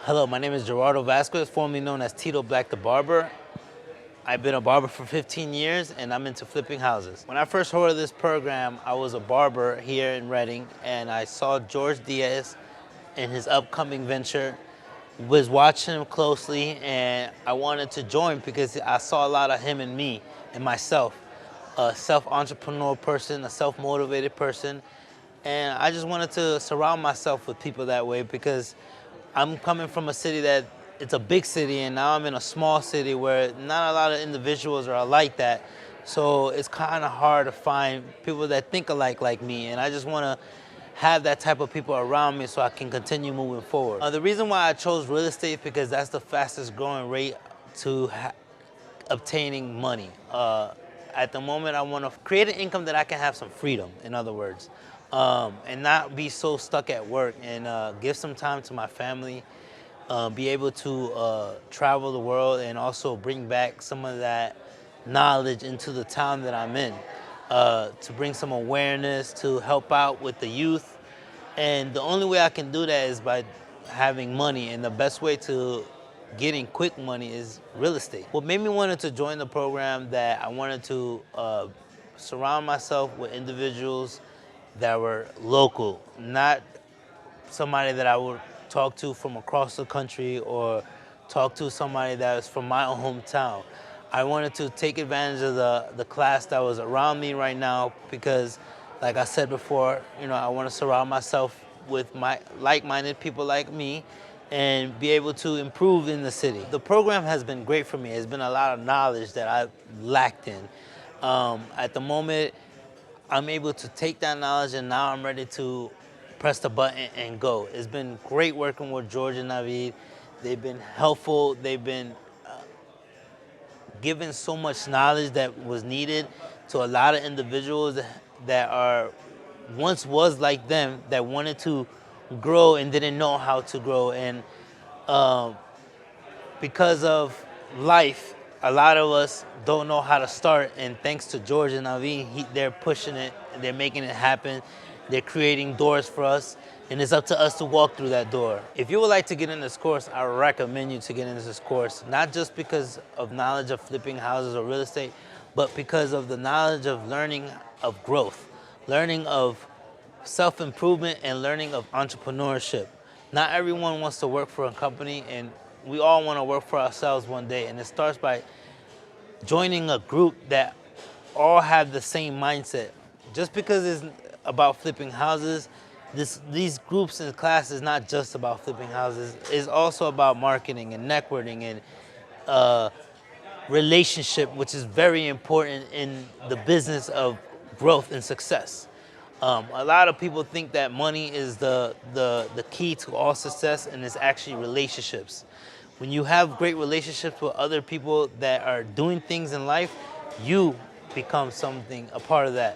Hello, my name is Gerardo Vasquez, formerly known as Tito Black the Barber. I've been a barber for 15 years and I'm into flipping houses. When I first heard of this program, I was a barber here in Reading and I saw Jorge Diaz in his upcoming venture, was watching him closely and I wanted to join because I saw a lot of him in me and myself. A self-entrepreneur person, a self-motivated person, and I just wanted to surround myself with people that way because I'm coming from a city that it's a big city and now I'm in a small city where not a lot of individuals are like that. So it's kind of hard to find people that think alike like me, and I just want to have that type of people around me so I can continue moving forward. The reason why I chose real estate is because that's the fastest growing rate to obtaining money. At the moment, I want to create an income that I can have some freedom, in other words, and not be so stuck at work, and give some time to my family, be able to travel the world and also bring back some of that knowledge into the town that I'm in, to bring some awareness, to help out with the youth. And the only way I can do that is by having money, and the best way to getting quick money is real estate. What made me wanted to join the program, that I wanted to surround myself with individuals that were local, not somebody that I would talk to from across the country or talk to somebody that was from my own hometown. I wanted to take advantage of the class that was around me right now because, like I said before, I want to surround myself with my like-minded people like me and be able to improve in the city. The program has been great for me. It's been a lot of knowledge that I lacked in. At the moment, I'm able to take that knowledge and now I'm ready to press the button and go. It's been great working with George and Navid. They've been helpful. They've been given so much knowledge that was needed to a lot of individuals that are once was like them, that wanted to grow and didn't know how to grow. And because of life, a lot of us don't know how to start, and thanks to George and Navi, they're pushing it, they're making it happen, they're creating doors for us, and it's up to us to walk through that door. If you would like to get in this course, I recommend you to get into this course, not just because of knowledge of flipping houses or real estate, but because of the knowledge of learning of growth, learning of self-improvement, and learning of entrepreneurship. Not everyone wants to work for a company, and we all want to work for ourselves one day, and it starts by joining a group that all have the same mindset. Just because it's about flipping houses, these groups and classes is not just about flipping houses. It's also about marketing and networking and relationship, which is very important in the business of growth and success. A lot of people think that money is the key to all success, and it's actually relationships. When you have great relationships with other people that are doing things in life, you become something, a part of that.